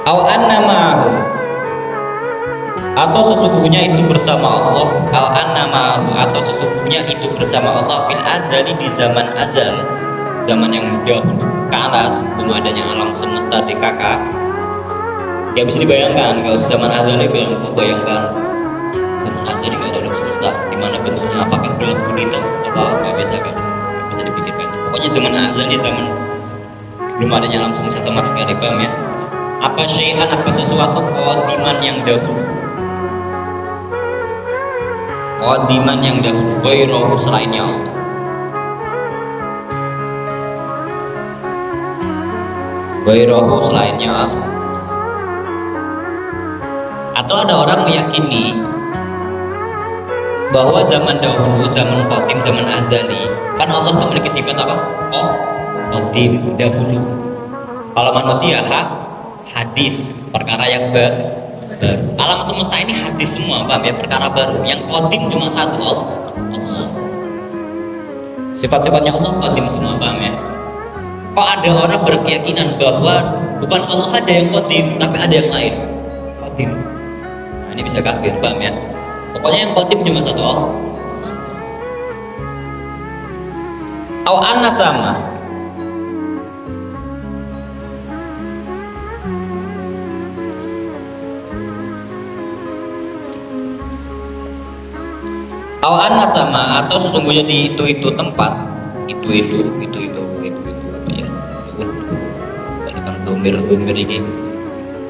Au anna ma'ahu, atau sesungguhnya itu bersama Allah. Au anna ma'ahu, atau sesungguhnya itu bersama Allah fil azali, di zaman azal, zaman yang dahulu kala sebelum adanya alam semesta DKK. Ya bisa dibayangkan kalau zaman azal ini bayangkan zaman azal ini ada alam semesta di mana bentuknya, apakah dalam gurita apa nggak bisa, kan bisa dipikirkan. Pokoknya zaman azal ini zaman belum adanya alam semesta sama sekali, paham ya? Apa syai'an, apa sesuatu qadiman yang dahulu, qadiman yang dahulu, ghairahu selainnya Allah. Ghairahu selainnya Allah. Atau ada orang meyakini bahwa zaman dahulu, zaman qadim, zaman azali, kan Allah itu memiliki sifat apa? Qadim, dahulu. Kalau manusia hadis, perkara yang baru. Alam semesta ini hadis semua, paham ya? Perkara baru. Yang qadim cuma satu, Allah. Sifat-sifatnya Allah qadim semua, paham ya? Kok ada orang berkeyakinan bahwa bukan Allah aja yang qadim, tapi ada yang lain qadim. Nah, ini bisa kafir, paham ya? Pokoknya yang qadim cuma satu, Allah. Au anna sama, au anna sama, atau sesungguhnya di itu tempat, itu apa ya, balikan domir ini.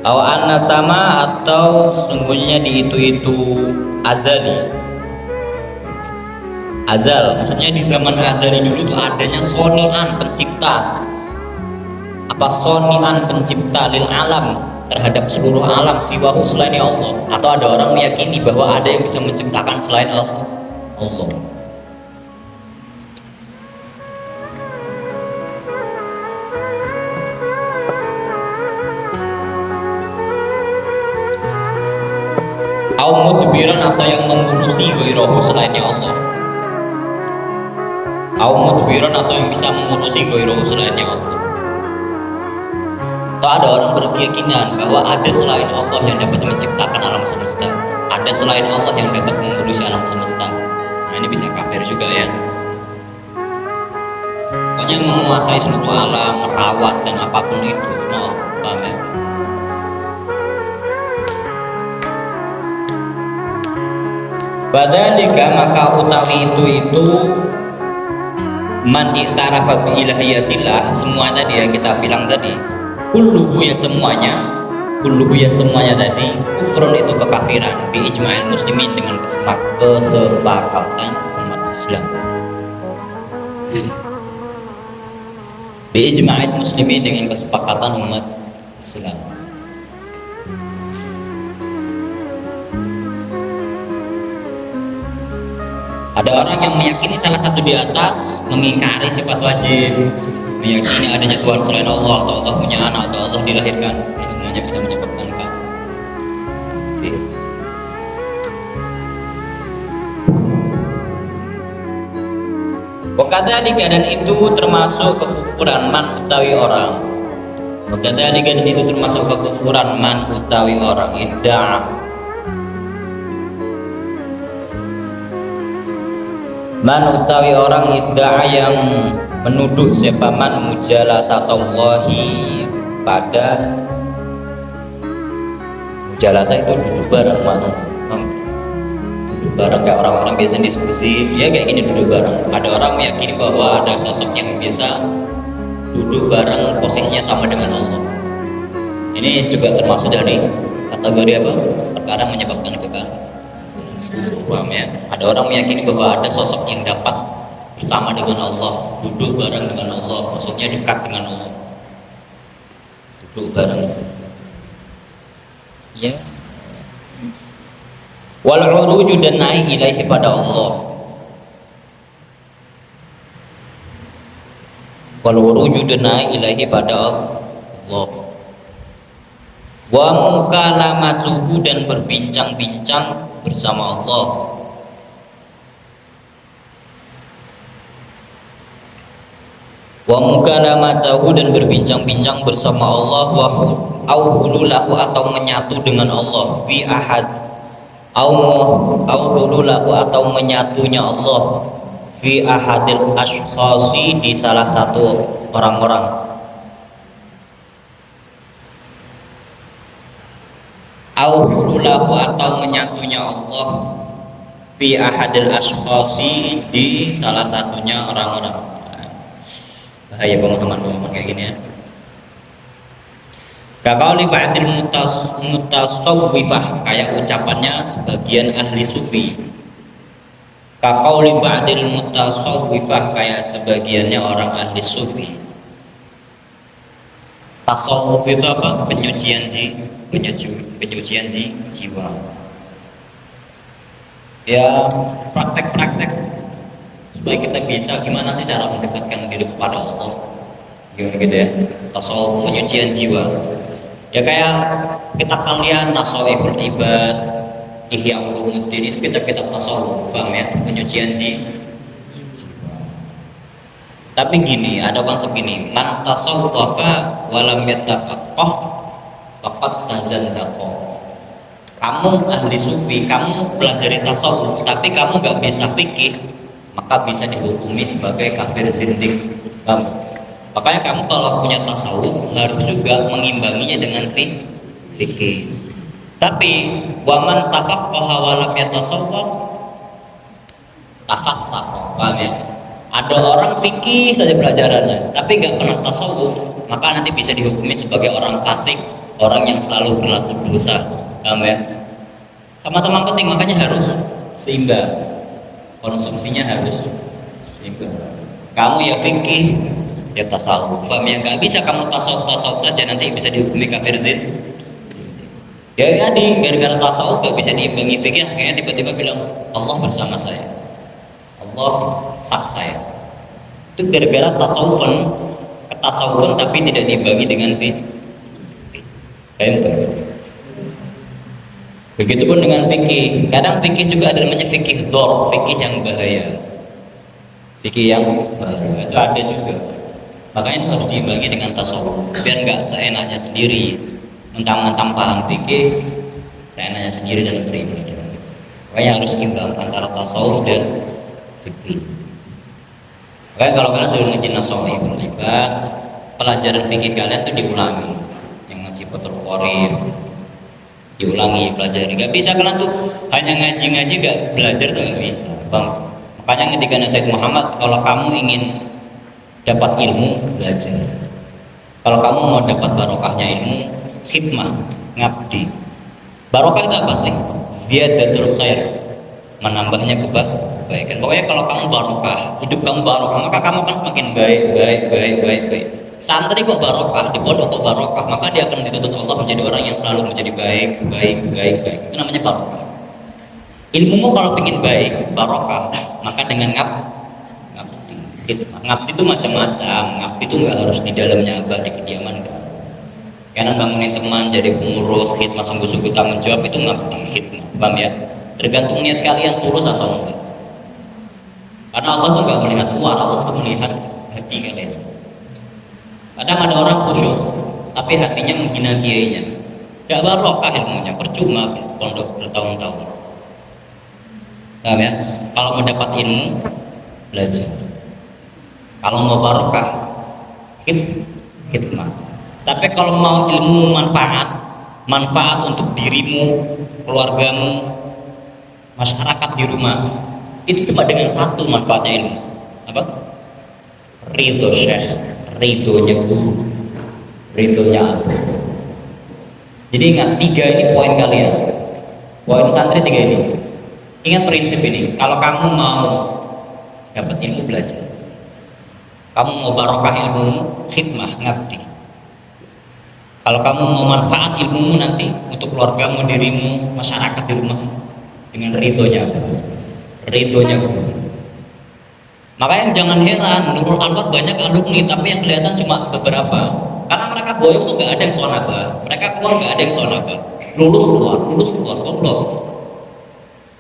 Au anna sama, atau sesungguhnya di itu azali, azal, maksudnya di zaman azali dulu tuh adanya sonian pencipta, apa sonian pencipta lil alam, terhadap seluruh alam, siwahu selain Allah. Atau ada orang meyakini bahwa ada yang bisa menciptakan selain Allah. Au mudbiran, atau yang mengurusi ghairahu selainnya Allah. Au mudbiran, atau yang bisa mengurusi ghairahu selainnya Allah. Atau ada orang berkeyakinan bahwa ada selain Allah yang dapat menciptakan alam semesta, ada selain Allah yang dapat mengurusi alam semesta. Nah, ini bisa kafir juga ya. Pokoknya menguasai seluruh alam, merawat dan apapun itu semua, paham ya? Badalika, maka utawi itu man i'tarafa bi ilahiyatillah, semua tadi yang kita bilang tadi, kulluhu yang semuanya tadi, kufrun itu kekafiran, bi ijma'il muslimin, dengan kesepakatan umat Islam, bi ijma'il muslimin, dengan kesepakatan umat Islam. Ada orang yang meyakini salah satu di atas, mengingkari sifat wajib, meyakini adanya Tuhan selain Allah, atau Allah punya anak, atau Allah dilahirkan. Ini semuanya bisa menyebabkan kafir. Wakadzalika, dan itu termasuk kekufuran man utawi orang. Wakadzalika, dan itu termasuk kekufuran man utawi orang, idda'a, man utawi orang, idda'a, yang menuduh siapa man mujalasatallahi, pada mujalasa itu duduk bareng, duduk bareng kayak orang-orang biasa diskusi ya, kayak gini duduk bareng. Ada orang meyakini bahwa ada sosok yang bisa duduk bareng, posisinya sama dengan Allah. Ini juga termasuk dari kategori apa? Perkara menyebabkan kekafiran. Paham ya? Ada orang meyakini bahwa ada sosok yang dapat bersama dengan Allah, duduk bareng dengan Allah, maksudnya dekat dengan Allah, duduk bareng ya. Wal uruju, dan naik ilaihi, pada Allah. Wal uruju, dan naik ilaihi, pada Allah. Wa mukalamatuhu, dan berbincang-bincang bersama Allah. Wa mukalamatahu, dan berbincang-bincang bersama Allah, wa hululahu, atau menyatu dengan Allah, fi ahad au hululahu, atau menyatunya Allah, fi ahadil ashkhasi, di salah satu orang-orang, au hululahu, atau menyatunya Allah, fi ahadil ashkhasi, di salah satunya orang-orang. Bahaya pemahaman kayak gini ya. Kaqauli ba'dil mutasawwifah, kayak ucapannya sebagian ahli sufi. Kaqauli ba'dil mutasawwifah, kayak sebagiannya orang ahli sufi. Tasawuf itu apa? Penyucian jiwa. Ya, praktek-praktek supaya kita bisa gimana sih cara mendekatkan diri kepada Allah, gimana gitu ya, tasawuf, penyucian jiwa. Ya kayak kitab kalian Nasaihul Ibad, Ihya Ulumuddin, itu kitab-kitab tasawuf, paham ya, penyucian jiwa. Tapi gini, ada konsep gini, man tasawwafa walam yatafaqqah faqad tazandaqa. Kamu ahli sufi, kamu pelajari tasawuf tapi kamu gak bisa fikih, maka bisa dihukumi sebagai kafir zindik. Makanya kamu kalau punya tasawuf harus juga mengimbanginya dengan fikih. Tapi waman tafaqqaha wa lam yatasawwaf tafassaq, paham ya? Ada orang fikih saja pelajarannya tapi nggak pernah tasawuf, maka nanti bisa dihukumi sebagai orang fasik, orang yang selalu berlaku dosa, paham ya? Sama-sama penting, makanya harus seimbang. Konsumsinya harus seimbang. Kamu ya fikih, ya tasawuf, paham ya? Gak bisa kamu tasawuf saja, nanti bisa dihukumi kafir zin. Ya tadi gara-gara tasawuf gak bisa diimbangi fikih, akhirnya tiba-tiba bilang Allah bersama saya, Allah sak saya. Itu gara-gara ketasawufan tapi tidak diimbangi dengan fikih. Begitupun dengan fikih. Kadang fikih juga ada namanya fikih dor, fikih yang bahaya. Fikih yang bahaya itu ada juga. Makanya itu harus diimbangi dengan tasawuf, biar nggak seenaknya sendiri, mentang-mentang paham fikih, seenaknya sendiri dalam beribadah. Makanya harus imbang antara tasawuf dan fikih. Makanya kalau kalian sudah ngaji Nasaihul Ibad, pelajaran fikih kalian tuh diulangi. Yang ngaji Fathul Qorib diulangi, pelajari. Gak bisa kalian tuh hanya ngaji-ngaji gak belajar tuh gak bisa, bang. Makanya ketika Sayyid Muhammad, kalau kamu ingin dapat ilmu, belajar. Kalau kamu mau dapat barokahnya ilmu, khidmah, ngabdi. Barokah itu apa sih? Ziyadatul khair, menambahnya kebaikan. Pokoknya kalau kamu barokah, hidup kamu barokah, maka kamu akan semakin baik. Santri kok barokah, di pondok kok barokah, maka dia akan dituntut Allah menjadi orang yang selalu menjadi baik. Itu namanya barokah. Ilmumu kalau pengen baik, barokah, maka dengan ngabdi. Ngabdi itu macam-macam. Ngabdi itu nggak harus di dalamnya abah di kediaman kan. Karena bangunin teman, jadi pengurus, khidmah sungguh-sungguh tanggung jawab, itu ngabdi khidmah, paham ya? Tergantung niat kalian tulus atau enggak. Karena Allah tuh nggak melihat luar, Allah tuh melihat hati kalian. Kadang ada orang khusyuk, tapi hatinya menghina kiainya. Gak barokah ilmunya, percuma pondok bertahun-tahun. Paham ya? Kalau mau dapat ilmu, belajar. Kalau mau barokah, khidmah. Tapi kalau mau ilmu manfaat untuk dirimu, keluargamu, masyarakat di rumah, itu cuma dengan satu manfaatnya ilmu. Apa? Ridho syekh, ridhonya guru, ridhonya aku. Jadi ingat, 3 ini poin kalian. Poin santri 3 ini. Ingat prinsip ini. Kalau kamu mau dapat ilmu, belajar. Kamu mau barokah ilmumu, khidmah, ngabdi. Kalau kamu mau manfaat ilmumu nanti untuk keluargamu, dirimu, masyarakat di rumahmu, dengan ridhonya guru. Makanya jangan heran, Nurul Anwar banyak alumni tapi yang kelihatan cuma beberapa. Karena mereka boyong tuh gak ada yang sonaba, mereka keluar gak ada yang sonaba. Lulus keluar, goblok.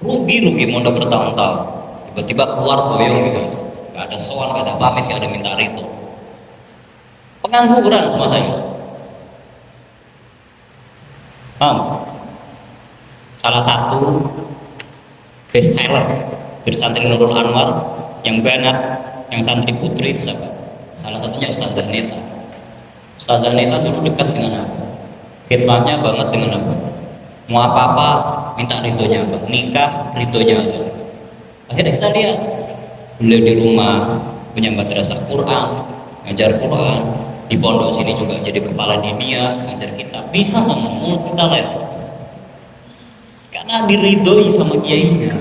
Rugi mondok bertahun-tahun. Tiba-tiba keluar boyong gitu. Gak ada soal, gak ada pamit, gak ada minta rito. Pengangguran semua saya. Salah satu best seller dari santri Nurul Anwar yang banat, yang santri putri itu siapa? Salah satunya Ustazah Neta. Ustazah Neta dulu dekat dengan aku, khidmahnya banget dengan aku, mau apa-apa minta ridhonya apa, nikah ridhonya apa. Akhirnya kita lihat beliau di rumah punya madrasah Quran, ngajar Quran, di pondok sini juga jadi kepala dinia, ngajar kita, bisa sama mulut kita lihat karena diridhoi sama kiainya.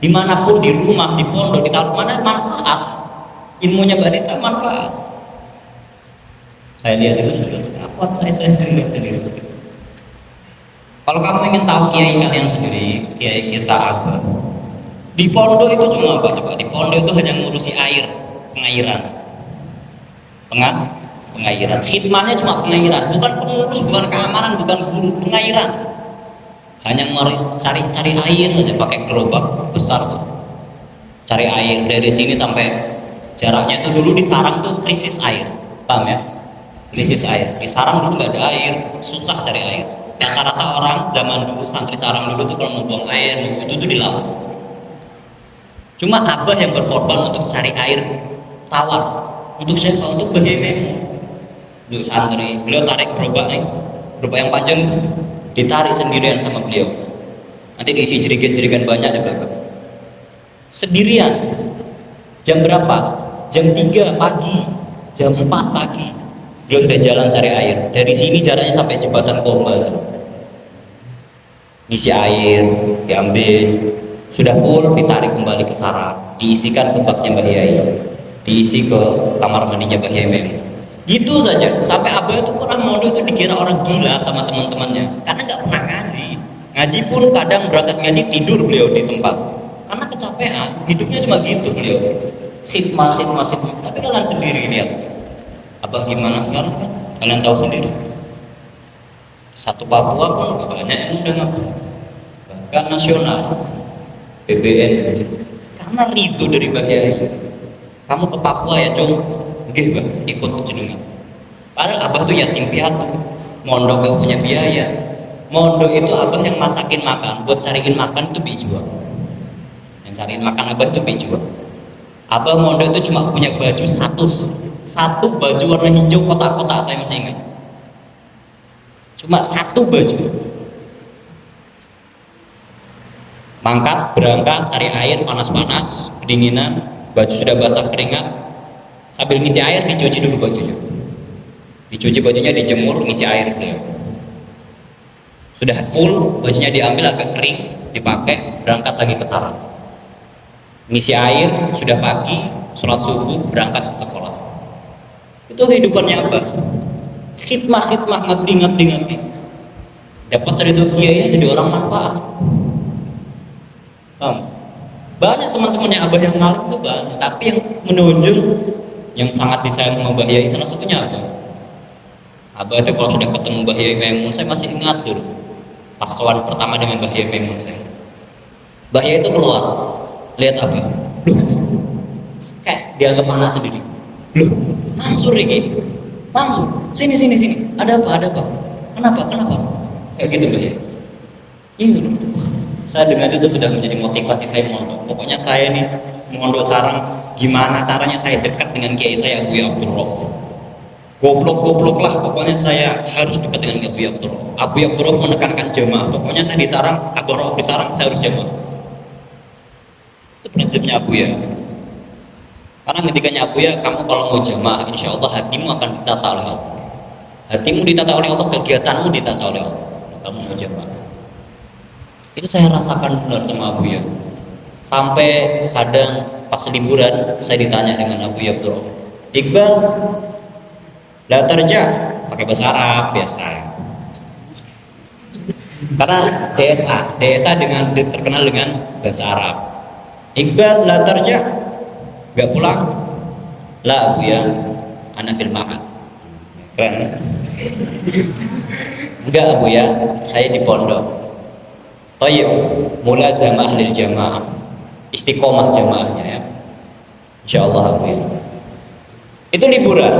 Dimanapun, di rumah, di pondok, ditaruh mana manfaat, ilmunya Mbak Rita manfaat. Saya lihat itu sudah kuat, saya lihat sendiri. Kalau kamu ingin tahu kiai kalian sendiri, kiai kita apa? Di pondok itu cuma apa coba? Di pondok itu hanya ngurusi air, pengairan, pengairan. Khidmahnya cuma pengairan, bukan pengurus, bukan keamanan, bukan guru, pengairan. Hanya cari air aja pakai gerobak besar tuh. Cari air dari sini sampai jaraknya itu dulu di Sarang tuh krisis air, paham ya? Krisis air. Di Sarang dulu nggak ada air, susah cari air. Rata-rata orang zaman dulu santri Sarang dulu tuh kalau mau buang air, mau wudhu tuh di laut. Cuma Abah yang berkorban untuk cari air tawar. Untuk siapa? Untuk Bahimemu. Untuk santri. Beliau tarik gerobak nih, gerobak yang panjang itu, ditarik sendirian sama beliau. Nanti diisi jerigen-jerigen banyak di belakang. Sendirian. Jam berapa? Jam 3 pagi, jam 4 pagi. Beliau sudah jalan cari air. Dari sini jaraknya sampai jembatan Komba. Ngisi air, diambil, sudah full, ditarik kembali ke sarang, diisikan ke baknya Mbah Yai, diisi ke kamar mandinya Mbah Yai Mem. Gitu saja, sampai Abah itu pernah mondok itu dikira orang gila sama teman-temannya karena nggak pernah ngaji. Ngaji pun kadang berangkat ngaji tidur beliau di tempat karena kecapean, hidupnya cuma gitu beliau. Khidmah. Tapi kalian sendiri lihat Abah gimana sekarang kan? Kalian tahu sendiri. Satu Papua pun banyak yang udah ngaku, bahkan nasional, BBN, karena ridho dari Mbah Yai. Kamu ke Papua ya Cung? Nggih Mbah, ikut jenengan. Padahal Abah tuh yatim piatu, mondok gak punya biaya. Mondok itu Abah yang masakin makan, buat cariin makan itu bijua. Yang cariin makan Abah itu bijua. Abah mondok itu cuma punya baju satu baju warna hijau kotak-kotak, saya masih ingat. Cuma satu baju. Mangkat, berangkat, cari air panas-panas, kedinginan, baju sudah basah keringat. Sambil ngisi air dicuci dulu bajunya. Dicuci bajunya, dijemur, ngisi air beliau. Sudah full, bajunya diambil agak kering, dipakai, berangkat lagi ke sarang. Ngisi air, sudah pagi, sholat subuh, berangkat ke sekolah. Itu kehidupannya apa? Khidmah, ngabdi. Dapat ridho kiai jadi orang manfaat. Banyak teman-temannya Abah yang ngalim itu banyak, tapi yang menunjuk, yang sangat disayang sama Mbah Yai salah satunya apa? Abah itu kalau sudah ketemu Mbah Yai Maimun, saya masih ingat dulu pas sowan pertama dengan Mbah Yai Maimun saya. Mbah Yai itu keluar, lihat Abah, loh, kayak dianggap anak sendiri. Loh, Mansur ini, Mansur, sini, ada apa? Kenapa? Kayak gitu Mbah Yai. Iya, saya dengar itu sudah menjadi motivasi saya mondok. Pokoknya saya nih mondok sarang, gimana caranya saya dekat dengan kiai saya Abuya Abdurrahman. Goblok lah, pokoknya saya harus dekat dengan Abuya Abdurrahman. Abuya Abdurrahman menekankan jamaah, pokoknya saya di sarang, Abdurrahman di sarang, saya harus jamaah. Itu prinsipnya Abuya. Karena ketikanya Abuya, kamu kalau mau jamaah, insya Allah hatimu akan ditata oleh Allah. Hatimu ditata oleh Allah, kegiatanmu ditata oleh Allah. Kamu mau jamaah. Itu saya rasakan benar sama Abuya. Sampai kadang pas liburan saya ditanya dengan Abuya Abdurrahman, Iqbal, la terja, pakai bahasa Arab biasa. Karena DSA dengan terkenal dengan bahasa Arab. Iqbal, la terja, nggak pulang? La Abuya, ana fil ma'ad. Keren. Enggak Abuya, saya di pondok. Tayyib, mulazamah lil jamaah, istiqomah jamaahnya ya. Insyaallah Abuya. Itu liburan.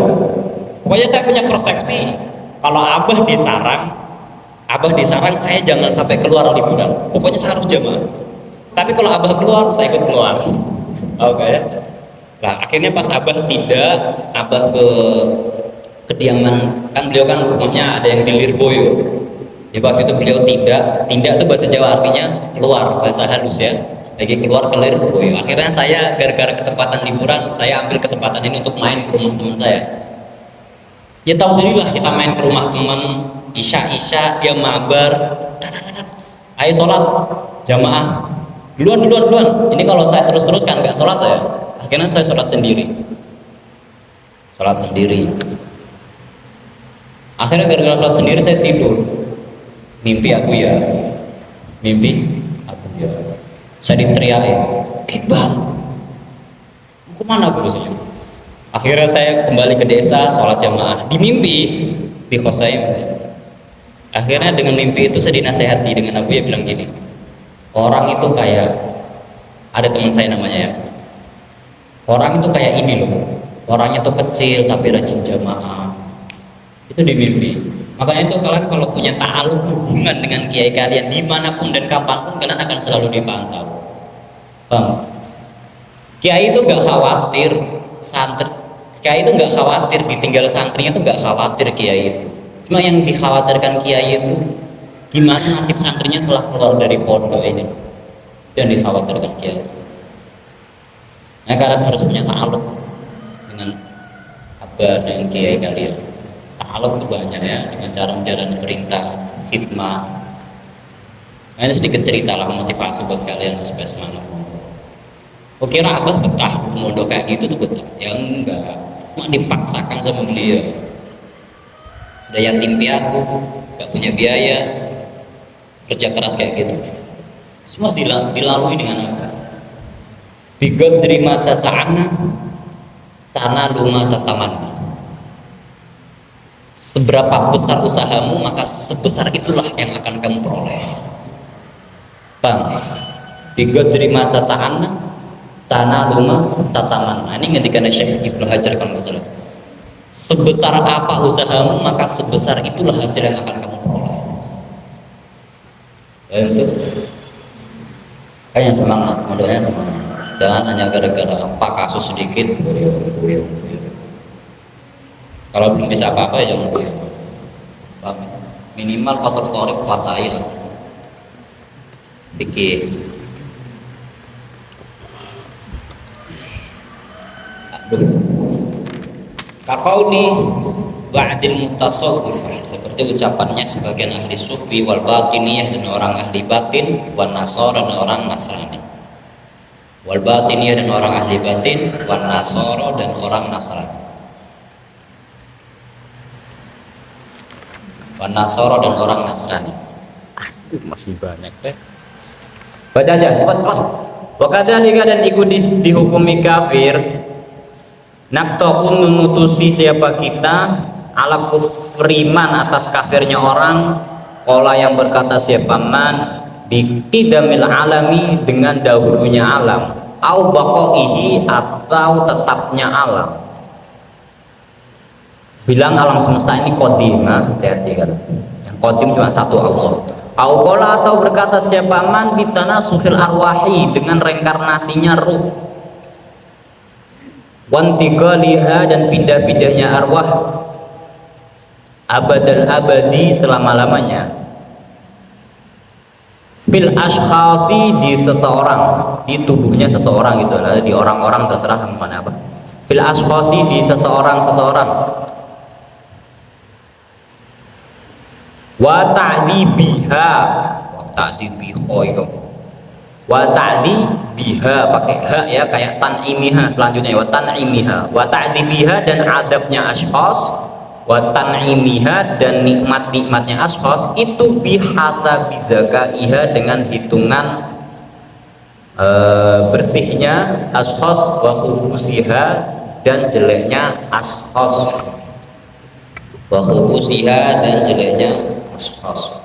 Pokoknya saya punya persepsi kalau abah disarang saya jangan sampai keluar liburan. Pokoknya saya harus jamaah. Tapi kalau abah keluar, saya ikut keluar. Oke ya. Nah, akhirnya pas abah tidak, abah ke kediaman, kan beliau kan rumahnya ada yang di Lirboyo. Ya waktu itu beliau tidak itu bahasa Jawa artinya keluar, bahasa halus ya. Lagi keluar ke Lirboyo. Akhirnya saya gara-gara kesempatan liburan, saya ambil kesempatan ini untuk main ke rumah teman saya. Ya tahu sendiri lah, kita main ke rumah teman, isya dia mabar, ayo sholat jamaah, duluan. Ini kalau saya terus-teruskan nggak sholat saya, akhirnya saya sholat sendiri. Akhirnya gara-gara sholat sendiri saya tidur, mimpi aku ya, saya diteriakin, bang, kemana aku biasanya? Akhirnya saya kembali ke desa, sholat jamaah di mimpi di kos saya. Akhirnya dengan mimpi itu saya dinasehati dengan Abu ya bilang gini, orang itu kayak, ada teman saya namanya ya, orang itu kayak ini loh, orangnya tuh kecil tapi rajin jamaah, itu di mimpi. Makanya itu kalian kalau punya ta'aluk hubungan dengan kiai kalian dimanapun dan kapanpun, kalian akan selalu dipantau. Bang, kiai itu gak khawatir kiai itu gak khawatir ditinggal santrinya, itu gak khawatir kiai itu. Cuma yang dikhawatirkan kiai itu gimana nasib santrinya setelah keluar dari pondok ini, dan dikhawatirkan kiai. Nah, kalian harus punya ta'aluk dengan abah dan kiai kalian. Ta'aluk itu banyak ya, dengan cara menjalani perintah, hikmah. Nah, ini sedikit cerita lah motivasi buat kalian supaya semangat. Oke, abah betah mondok kayak gitu tuh betah? Ya enggak, cuma dipaksakan sama beliau. Udah yatim piatu, gak punya biaya, kerja keras kayak gitu. Semua dilalui dengan apa? Bigot dari mata ta'ana, cana luma tatamanna. Seberapa besar usahamu, maka sebesar itulah yang akan kamu peroleh. Bang, bigot dari mata ta'ana, cana luma tatamanna. Ini ngendikan Syekh Ibnu Hajar kalau nggak salah. Sebesar apa usahamu, maka sebesar itulah hasil yang akan kamu peroleh. Itu kayaknya semangat, modalnya semangat. Jangan hanya gara-gara apa kasus sedikit buyung. Kalau belum bisa apa-apa ya jangan buyung. Minimal faktor korek kuasai lah. Fikih. Aduh. Kaqauli ba'dil mutasawwif, seperti ucapannya sebagian ahli sufi wal batiniyah, dan orang ahli batin, wan nasara, dan orang nasrani. Wal batiniyah, dan orang ahli batin, wan nasara, dan orang nasrani. Wan nasara, dan orang nasrani. Aduh, masih banyak deh. Baca aja cepat. Wa kadzalika, dan ikut dihukumi kafir. Nakto'un, memutusi siapa kita, ala kufriman, atas kafirnya orang, kola yang berkata siapa man, biqidamil alami, dengan dahulunya alam, au baqaihi, atau tetapnya alam. Bilang alam semesta ini qadimah, hati-hati kan, yang qadim cuma satu Allah. Au kola, atau berkata siapa man, bitanasukhil arwahi, dengan reinkarnasinya ruh, wantiqaliha, dan pindah-pindahnya arwah, abadal abadi, selama-lamanya, fil ashkhasi, di seseorang, di tubuhnya seseorang gitu lah, di orang-orang terserah namanya apa. Fil ashkhasi, di seseorang. Wa ta'dibiha, wa ta'dibiha pakai ha ya, kayak tan'imiha selanjutnya, wa tan'imiha, wa ta'dibiha, dan adabnya ashkhas, wa tan'imiha, dan nikmat-nikmatnya ashkhas, itu bihasabi zakaiha, dengan hitungan bersihnya ashkhas, wa khubusiha, dan jeleknya ashkhas, wa khubusiha, dan jeleknya ashkhas.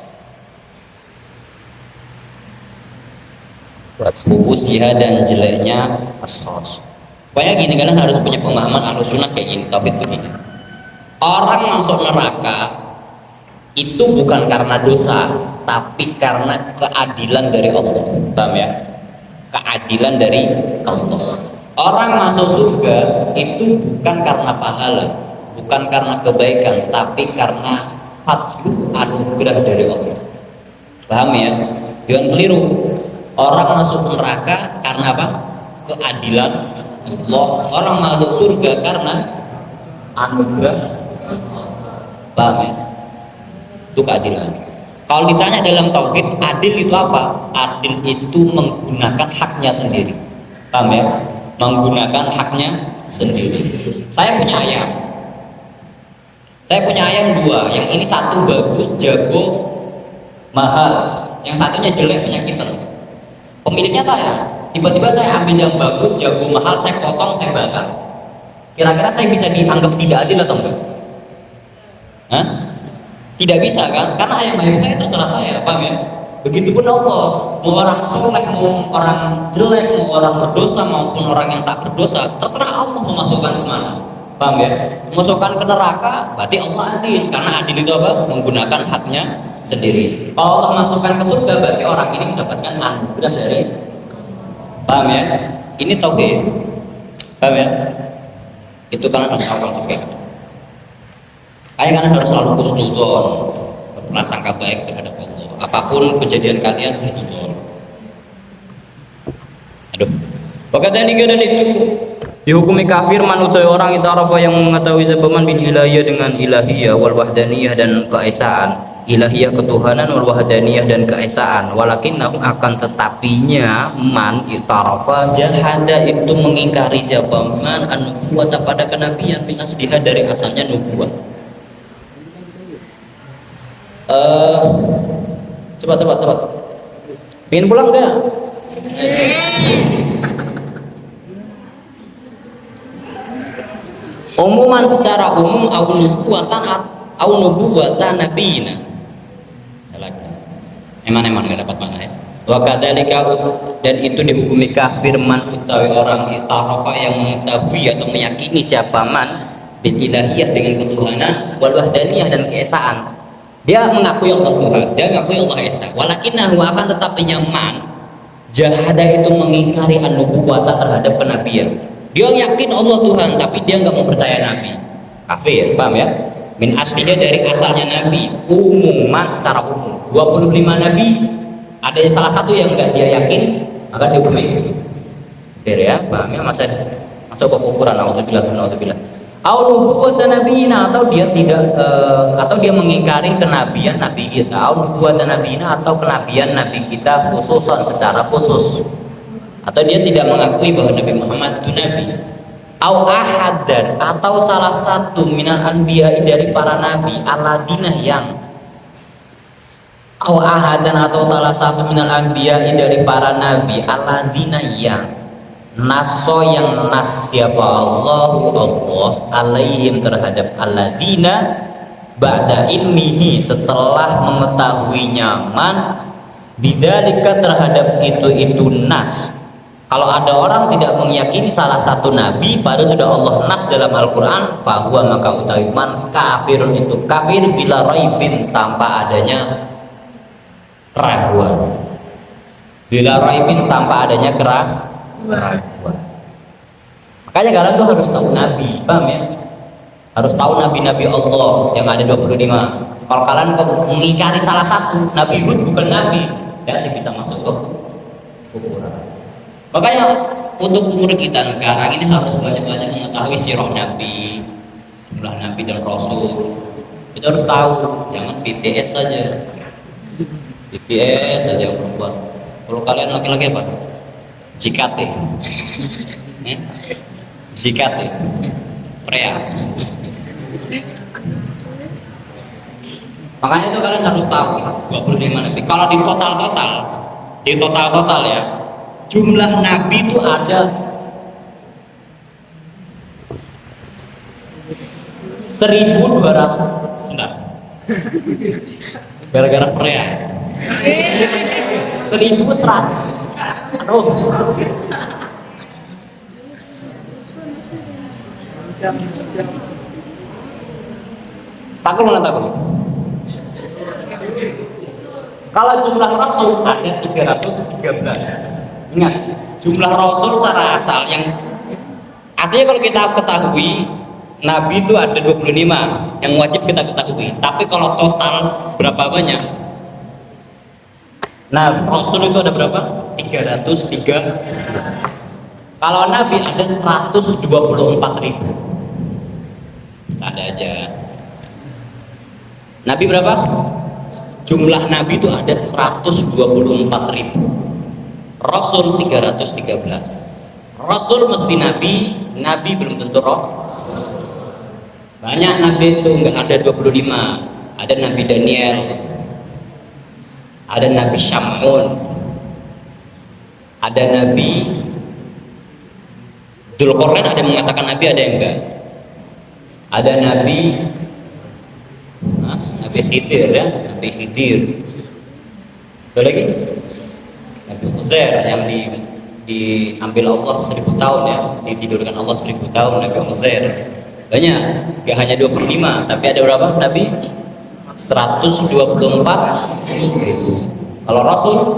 Khubusiha, dan jeleknya ashkhas. Pokoknya gini, kalian harus punya pemahaman ahlus sunnah kayak gini. Tauhid itu gini, Orang masuk neraka itu bukan karena dosa, tapi karena keadilan dari Allah. Paham ya? Keadilan dari Allah. Orang masuk surga itu bukan karena pahala, bukan karena kebaikan, tapi karena fadlu, anugerah dari Allah. Paham ya? Jangan keliru. Orang masuk neraka karena apa? Keadilan Allah. Orang masuk surga karena anugerah Allah. Paham ya? Itu keadilan. Kalau ditanya dalam tauhid, adil itu apa? Adil itu menggunakan haknya sendiri. Paham ya? Menggunakan haknya sendiri. Saya punya ayam. Saya punya ayam 2. Yang ini satu bagus, jago, mahal. Yang satunya jelek, penyakitan. Pemiliknya saya. Tiba-tiba saya ambil yang bagus, jago, mahal, saya potong, saya bakar. Kira-kira saya bisa dianggap tidak adil atau enggak? Hah? Tidak bisa kan? Karena ayam-ayam saya terserah saya, paham ya? Begitupun Allah, mau orang soleh, mau orang jelek, mau orang berdosa maupun orang yang tak berdosa, terserah Allah memasukkan kemana, paham ya? Memasukkan ke neraka, berarti Allah adil, karena adil itu apa? Menggunakan haknya sendiri. Kalau Allah masukkan ke surga, berarti orang ini mendapatkan anugerah dari, paham ya? Ini tauhid, paham ya? Itu karena harus tahu konsepnya. Kalian harus selalu husnudzon, berprasangka baik terhadap Allah. Apapun kejadian kalian husnudzon. Aduh. Wakadhalika dan itu dihukumi kafir manusia orang itu arafa yang mengetahui sebaman bin ilahiyah dengan ilahiyah wal wahdaniyah dan keesaan. Ilahiyah ketuhanan wal wahdaniyah dan keesaan. Walakinnahu akan tetapinya man itarafa jahada itu mengingkari sebaman an-nubuwah pada kenabian min asliha dari asalnya nubuwah. Cepat. Pengen pulang nggak? Umuman secara umum au nubuwatan nabiyina. Eman nggak dapat mana ya? Wa kadzalika dan itu dihukumi kafir man utawi orang itarafa yang mengetahui atau meyakini siapa man bil ilahiyah dengan ketuhanan wal wahdaniyah dan keesaan. Dia mengakui Allah Tuhan, dia mengakui Allah Esa. Walakinnahu akan tetapi nyaman jahada itu mengingkari an-nubuwata terhadap kenabian. Dia yakin Allah Tuhan, tapi dia nggak mau percaya Nabi. Kafir, paham ya? Min aslinya dari asalnya Nabi, umuman secara umum. 25 Nabi, ada salah satu yang nggak dia yakin, maka dihukumi. Kafir ya, paham ya? Masuk kekufuran, alhamdulillah. Au nubuwatan nabiyina atau dia tidak atau dia mengingkari kenabian nabi kita. Au nubuwatan nabiyina atau kenabian nabi kita khususan secara khusus. Atau dia tidak mengakui bahwa Nabi Muhammad itu nabi. Au ahadan atau salah satu minal anbiya dari para nabi aladina yang au ahadan atau salah satu minal anbiya dari para nabi aladina yang naso yang nas siapa Allah alaihim terhadap alladina ba'da ilmihi setelah mengetahui nyaman bidzalika terhadap itu nas. Kalau ada orang tidak meyakini salah satu nabi padahal sudah Allah nas dalam Al-Qur'an, fahuwa maka utawi man kafirun itu kafir bila raibin tanpa adanya keraguan. Bila raibin tanpa adanya keraguan. Makanya kalian tuh harus tahu nabi, paham ya? Harus tahu nabi-nabi Allah yang ada 25. Kalau kalian mengingkari salah satu, Nabi Hud bukan nabi, nanti bisa masuk ke kufuran. Makanya untuk umur kita sekarang ini harus banyak-banyak mengetahui sirah nabi, jumlah nabi dan rasul. Kita harus tahu, jangan BTS saja. BTS saja perempuan. Kalau kalian laki-laki apa? JKT. JKT. Prea. Makanya itu kalian harus tahu 25 nabi. Kalau di total ya, jumlah nabi itu ada 1.200. Sebentar. Gara-gara Prea. 1.100. Aduh. Takut mana takut? Kalau jumlah rasul ada 313. Ingat, jumlah rasul secara asal yang aslinya kalau kita ketahui Nabi itu ada 25 yang wajib kita ketahui. Tapi kalau total berapa banyak? Nah, rasul itu ada berapa? 303. Kalau Nabi ada 124.000. Ada aja. Nabi berapa? Jumlah Nabi itu ada 124.000. Rasul 313. Rasul mesti Nabi belum tentu Rasul. Banyak Nabi itu nggak ada 25. Ada Nabi Daniel, ada Nabi Syamun, ada Nabi Dzulqarnain, ada yang mengatakan Nabi, ada yang enggak. Ada Nabi Khidir ya, Nabi Khidir. Ada lagi Nabi Uzair yang diambil Allah 1000 tahun ya, ditidurkan Allah 1000 tahun. Nabi Uzair banyak, gak hanya 25, tapi ada berapa Nabi? 124. Kalau Rasul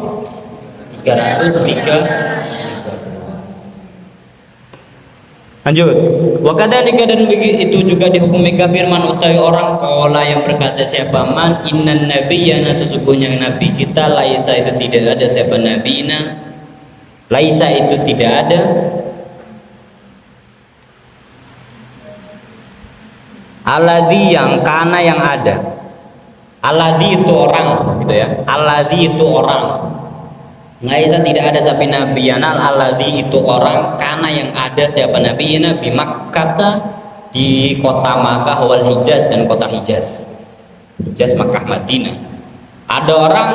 303. Lanjut. Wa kadzalika, dan begitu juga dihukumi kafir man utawi orang qala yang berkata siapa man innan nabiyyana, sesungguhnya nabi kita, laisa itu tidak ada, siapa nabina, laisa itu tidak ada, alladzi yang kana yang ada, alladzi itu orang gitu ya, alladzi itu orang, laisa tidak ada siapa nabiyana, alladzi itu orang, kana yang ada siapa nabiyana bi Makkah, di kota Makkah wal Hijaz dan kota Hijaz. Hijaz Makkah Madinah. Ada orang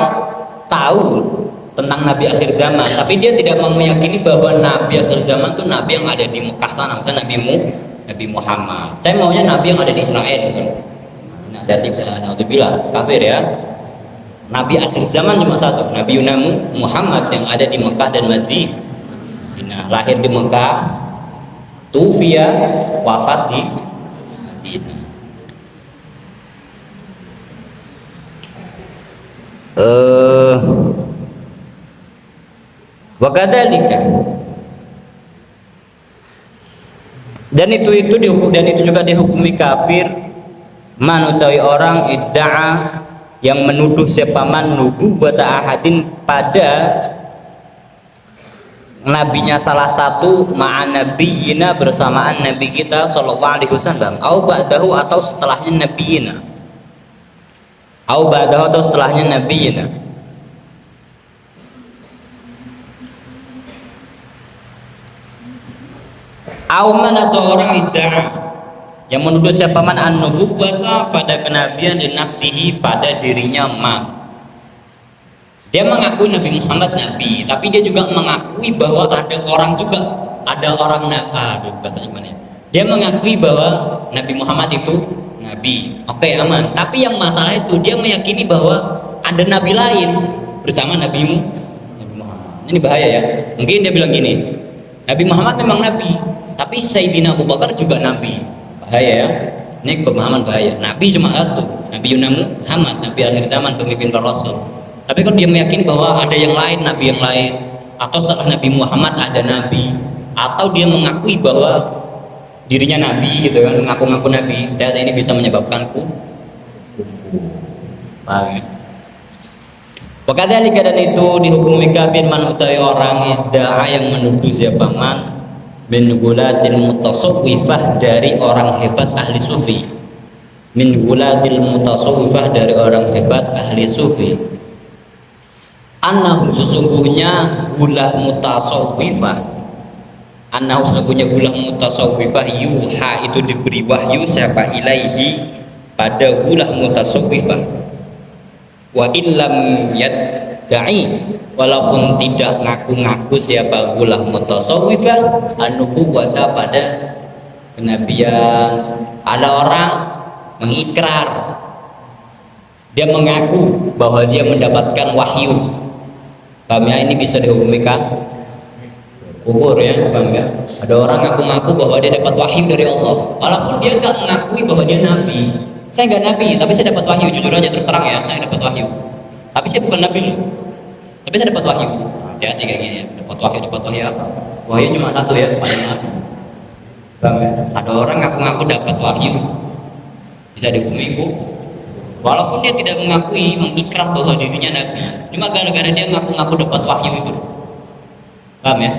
tahu tentang nabi akhir zaman, tapi dia tidak meyakini bahwa nabi akhir zaman itu nabi yang ada di Mekah sana, bukan Nabi Muhammad. Saya maunya nabi yang ada di Israel, bukan? Nah, jadi naudzubillah, kafir ya. Nabi akhir zaman cuma satu, Nabi Muhammad yang ada di Mekah dan Madinah. Lahir di Mekah, tufiya, wafat di Madinah. Wa kadzalika, dan itu dihukum, dan itu juga dihukumi kafir man utawi orang idda'a yang menuduh siapa man nubuwwata ahadin pada nabinya salah satu ma'an nabiyina bersamaan nabi kita sallallahu alaihi wasallam, au ba'dahu atau setelahnya nabiyina, au ba'dahu atau setelahnya nabiyina. Au man atau orang idda'a yang menuduh siapa man an-nubuwwata pada kenabian di nafsihi pada dirinya ma. Dia mengakui Nabi Muhammad nabi, tapi dia juga mengakui bahwa ada orang juga, ada orang bahasanya gimana ya? Dia mengakui bahwa Nabi Muhammad itu nabi. Oke, aman. Tapi yang masalah itu dia meyakini bahwa ada nabi lain bersama Nabi Muhammad. Ini bahaya ya. Mungkin dia bilang gini, Nabi Muhammad memang nabi, tapi Sayyidina Abu Bakar juga nabi. Bahaya ya, ini pemahaman bahaya. Nabi cuma satu, Nabi Muhammad, Nabi akhir zaman, pemimpin para rasul. Tapi kalau dia meyakini bahwa ada yang lain, nabi yang lain, atau setelah Nabi Muhammad ada nabi, atau dia mengakui bahwa dirinya nabi gitu kan, mengaku-ngaku nabi, ternyata ini bisa menyebabkan kufur. Paham ya? Wakadzalika, dan itu dihukumi kafir man utawi orang idda'a yang menuduh siapa man min gulatil mutasawwifah dari orang hebat ahli sufi, min gulatil mutasawwifah dari orang hebat ahli sufi, annahu sesungguhnya gulah mutasawwifah, annahu sesungguhnya gulah mutasawwifah yuha itu diberi wahyu siapa ilaihi pada gulah mutasawwifah, wa illam yadda'i walaupun tidak ngaku-ngaku siapa gulah mutasawwifah an-nubuwwata pada kenabian. Ada orang mengikrar, dia mengaku bahwa dia mendapatkan wahyu. Paham ya? Ini bisa dihukumi kufur ya, paham ya? Ada orang ngaku-ngaku bahwa dia dapat wahyu dari Allah, walaupun dia gak mengakui bahwa dia nabi. Saya nggak nabi, tapi saya dapat wahyu. Jujur aja terus terang ya, saya dapat wahyu. Tapi saya bukan nabi loh. Tapi saya dapat wahyu. Hati-hati kayak gini ya. Dapat wahyu apa? Wahyu cuma satu ya, paling nabi. Ada orang ngaku-ngaku dapat wahyu, bisa dihukumi kufur. Walaupun dia tidak mengakui, mengikrar bahwa dirinya nabi, cuma gara-gara dia ngaku-ngaku dapat wahyu itu. Paham ya?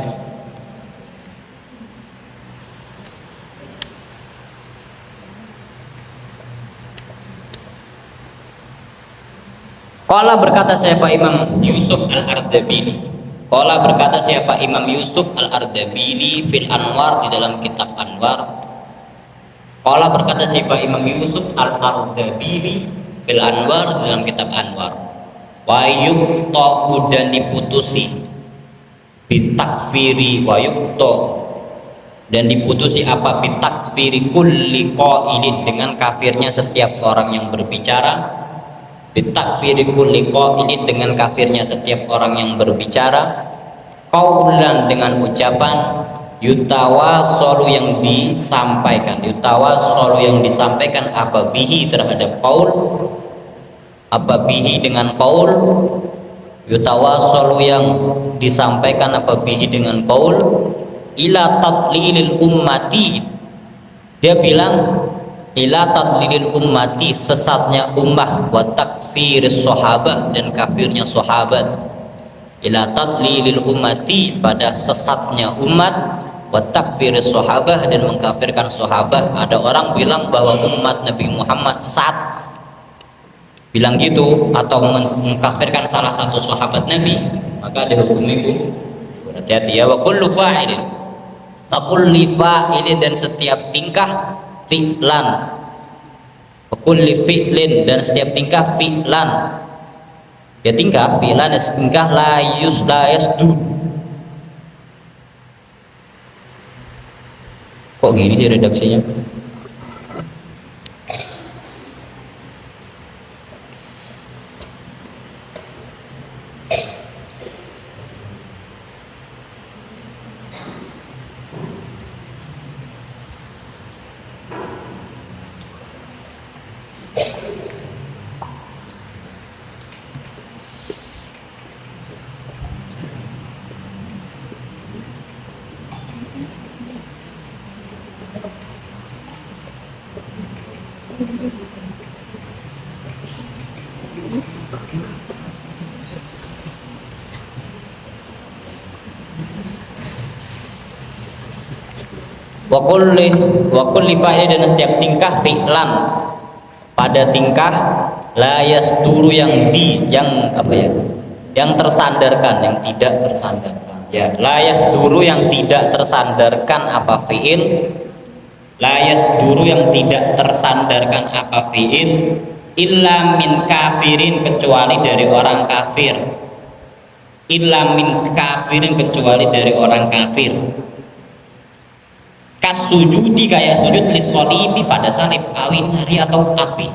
Qala berkata siapa Imam Yusuf Al-Ardabili. Qala berkata siapa Imam Yusuf Al-Ardabili fil Anwar, di dalam kitab Anwar. Qala berkata siapa Imam Yusuf Al-Ardabili fil Anwar, di dalam kitab Anwar. Wa yuqta'u, dan diputusi, bitakfiri, wa yuqta'u, dan diputusi apa, bitakfiri kulli qailin, dengan kafirnya setiap orang yang berbicara, bitakfiri kulli qailin, dengan kafirnya setiap orang yang berbicara, qaulan, dengan ucapan, yutawassalu, yang disampaikan, yutawassalu, yang disampaikan apa, bihi, terhadap qaul, apa, bihi, dengan qaul, yutawassalu, yang disampaikan apa, bihi, dengan qaul, ila tadlilil ummati, dia bilang ila tadlilil ummati, sesatnya ummah, wa takfiris sahabah, dan kafirnya sahabat. Ila tadlilil ummati, pada sesatnya umat, wa takfiris sahabah, dan mengkafirkan sahabah. Ada orang bilang bahwa umat Nabi Muhammad sesat, bilang gitu, atau mengkafirkan salah satu sahabat Nabi, maka dihukumi kufur. Hati-hati ya. Wa kullu fa'ilin, wa kulli fa'ilin, dan setiap tingkah, fi'lan, wa kulli fi'lin, dan setiap tingkah, fi'lan, ya tingkah, fi'lan, tingkah, la yasdu. Kok gini sih redaksinya? Wa kulli fa'il, dan setiap tingkah, fi'lan, pada tingkah, la yasduru, yang apa ya, yang tersandarkan, yang tidak tersandarkan ya, la yasduru, yang tidak tersandarkan apa, fi'il, la yasduru, yang tidak tersandarkan apa, fi'il, illa min kafirin, kecuali dari orang kafir, illa min kafirin, kecuali dari orang kafir. Kasujudi, kayak sujud, lisolibi, pada salib, awin hari, atau api,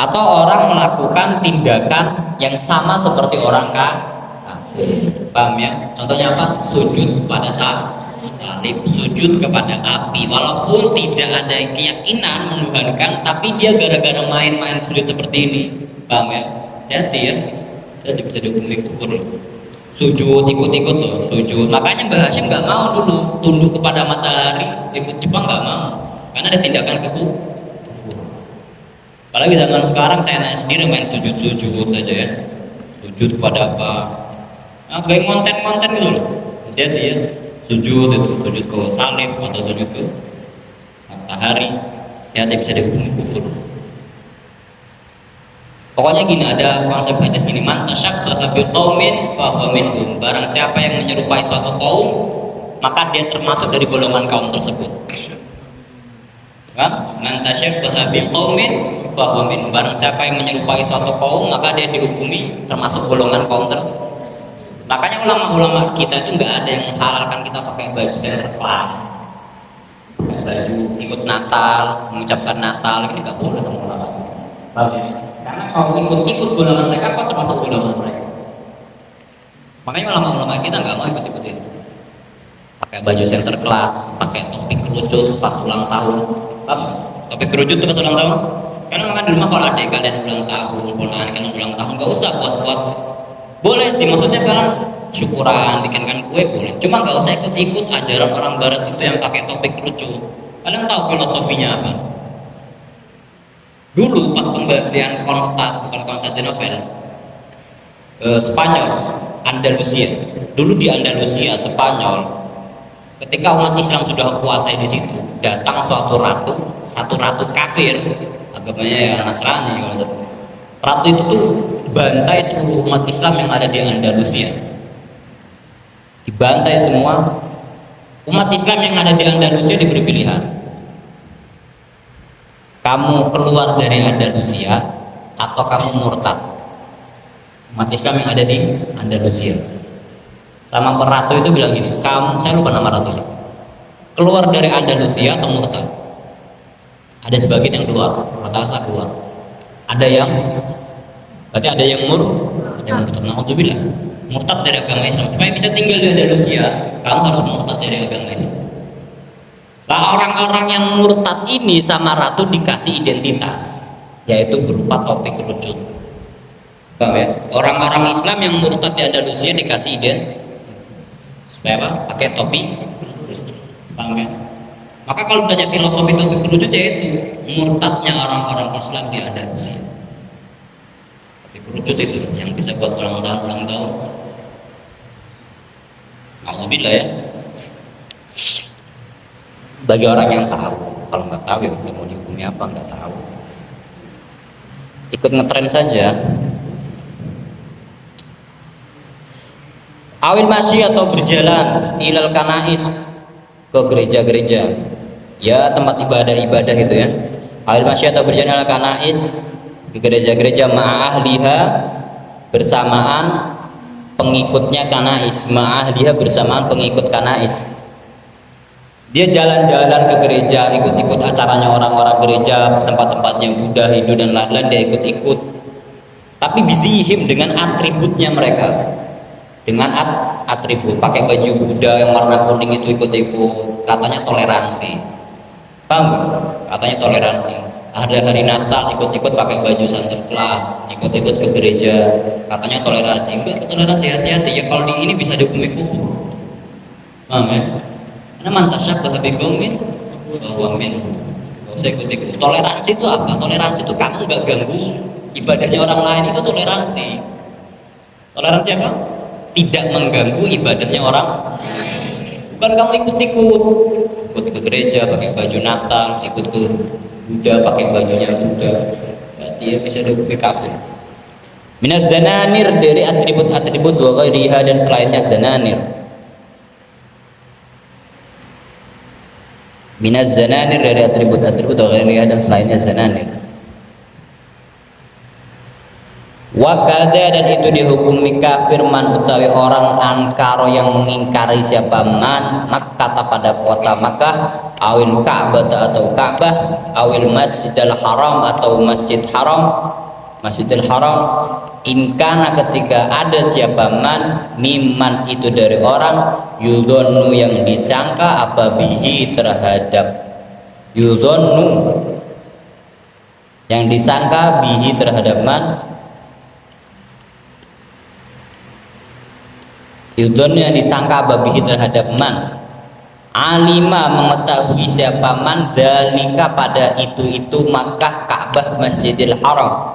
atau orang melakukan tindakan yang sama seperti orang kafir. Paham ya? Contohnya apa? Sujud pada salib, sujud kepada api, walaupun tidak ada keyakinan menuhankan, tapi dia gara-gara main-main sujud seperti ini. Paham ya? Jadi ya, saya bisa dihukumi kufur. Sujud, ikut-ikut loh, sujud. Makanya Mbah Hashim nggak mau dulu tunduk kepada matahari, ikut Jepang nggak mau, karena ada tindakan kufur. Apalagi zaman sekarang, saya nanya sendiri, main sujud-sujud aja ya, sujud kepada apa? Nah, kayak konten-konten gitu loh. Hati-hati ya, sujud itu, sujud ke salib atau sujud ke matahari, ya bisa dihukumi kufur. Pokoknya gini, ada konsep hadis gini, man tasyabbaha biqaumin fahuwa minhum, barang siapa yang menyerupai suatu kaum, maka dia termasuk dari golongan kaum tersebut. Kan? Man tasyabbaha biqaumin fahuwa minhum, barang siapa yang menyerupai suatu kaum, maka dia dihukumi termasuk golongan kaum tersebut. Makanya ulama-ulama kita itu nggak ada yang menghalalkan kita pakai baju sinterklas, pakai baju ikut Natal, mengucapkan Natal, ini nggak boleh sama ulama. Paham ya? Karena kalau ikut golongan mereka, kok termasuk golongan mereka. Makanya ulama-ulama kita nggak mau ikut-ikutin, pakai baju sinterklas, pakai topi kerucut pas ulang tahun. Paham? topik kerucut tuh pas ulang tahun. Karena makan di rumah kalau adik kalian ulang tahun, ponakan kalian ulang tahun, nggak usah buat-buat. Boleh sih, maksudnya kalian syukuran, bikinkan kue boleh. Cuma nggak usah ikut-ikut ajaran orang barat itu yang pakai topik kerucut. Kalian tahu filosofinya apa? Dulu pas pembantian bukan Konstantinopel, Spanyol, Andalusia. Dulu di Andalusia, Spanyol, ketika umat Islam sudah kuasai di situ, datang satu ratu kafir, agamanya ya Nasrani. Ratu itu tuh bantai seluruh umat Islam yang ada di Andalusia. Dibantai semua. Umat Islam yang ada di Andalusia diberi pilihan. Kamu keluar dari Andalusia atau kamu murtad. Umat Islam yang ada di Andalusia. Sama ratu itu bilang gini, saya lupa nama ratunya. Keluar dari Andalusia atau murtad? Ada sebagian yang keluar, rata-rata keluar. Ada yang murtad. Alhamdulillah. Murtad dari agama Islam. Supaya bisa tinggal di Andalusia, kamu harus murtad dari agama Islam. Nah, orang-orang yang murtad ini sama ratu dikasih identitas, yaitu berupa topi kerucut. Paham ya? Orang-orang Islam yang murtad di Andalusia dikasih identitas supaya apa? Pakai topi kerucut. Paham ya? Maka kalau ditanya filosofi topi kerucut, yaitu murtadnya orang-orang Islam di Andalusia. Topi kerucut itu yang bisa buat ulang tahun. Alhamdulillah ya. Bagi orang yang tahu, kalau nggak tahu ya mau dihukumi apa, nggak tahu, ikut ngetren saja. Awil masyi atau berjalan ilal kanais, ke gereja-gereja, ya tempat ibadah itu ya. Awil masyi atau berjalan ilal kanais, ke gereja-gereja ma'ahliha, bersamaan pengikutnya kanais, ma'ahliha bersamaan pengikut kanais. Dia jalan-jalan ke gereja, ikut-ikut acaranya orang-orang gereja, tempat-tempatnya Buddha, Hindu dan lain-lain, dia ikut-ikut. Tapi bizihim dengan atributnya mereka, dengan atribut, pakai baju Buddha yang warna kuning itu ikut-ikut, katanya toleransi. Paham? Katanya toleransi. Ada hari Natal ikut-ikut pakai baju Santa Claus, ikut-ikut ke gereja, katanya toleransi. Enggak, toleransi, hati-hati ya, kalau di ini bisa dihukumi kufur. Paham ya? Karena mantasyabbaha biqaumin fahuwa minhum. Enggak usah ikut-ikut. Toleransi itu apa? Toleransi itu kamu enggak ganggu ibadahnya orang lain, itu toleransi. Toleransi apa? Tidak mengganggu ibadahnya orang. Bukan kamu ikut ke gereja pakai baju Natal, ikut ke Buddha pakai bajunya Buddha, berarti ya bisa dihukumi kafir. Minaz zananir, dari atribut-atribut wa ghairiha dan selainnya zananir. Minaz zananir, dari atribut-atribut wa ghairiha dan selainnya zananir. Wakada, dan itu dihukumi kafir man utawi orang ankaro yang mengingkari siapa man Makkah pada kota Makkah, awil Ka'bah atau Ka'bah, awil Masjidil Haram atau Masjidil Haram, imkana ketika ada siapa man miman itu dari orang yudhonu yang disangka apa bihi terhadap yudhonu yang disangka bihi terhadap man yudhon yang disangka babihi terhadap man alima mengetahui siapa man dalika pada itu Makkah Ka'bah Masjidil Haram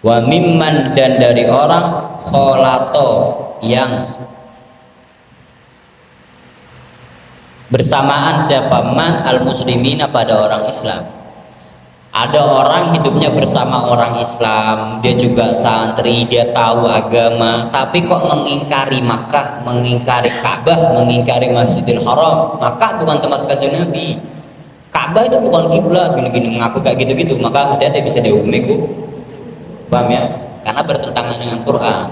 wa mimman dan dari orang kholato yang bersamaan siapa man al muslimina pada orang Islam. Ada orang hidupnya bersama orang Islam, dia juga santri, dia tahu agama, tapi kok mengingkari Makkah, mengingkari Ka'bah, mengingkari Masjidil Haram. Makkah bukan tempat kajian Nabi, Ka'bah itu bukan kiblat, gini-gini mengaku kayak gitu-gitu, maka hati-hati bisa dihukumi. Paham ya? Karena bertentangan dengan Quran.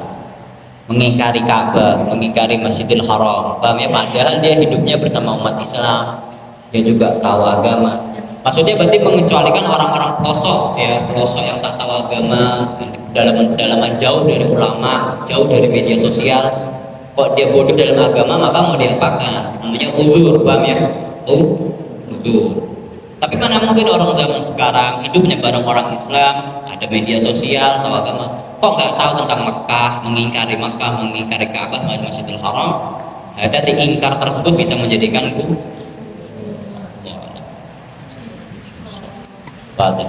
Mengingkari Ka'bah, mengingkari Masjidil Haram, paham ya? Padahal dia hidupnya bersama umat Islam, dia juga tahu agama. Maksudnya berarti mengecualikan orang-orang pelosok ya, pelosok yang tak tahu agama, dalaman jauh dari ulama, jauh dari media sosial. Kok dia bodoh dalam agama, maka mau diapakan? Namanya uzur, paham ya? Uzur. Tapi mana mungkin orang zaman sekarang hidupnya bareng orang Islam, ada media sosial, tahu agama, kok nggak tahu tentang Mekah, mengingkari Ka'bah, Masjidil Haram. Nah, tadi ingkar tersebut bisa menjadikanku Fatih.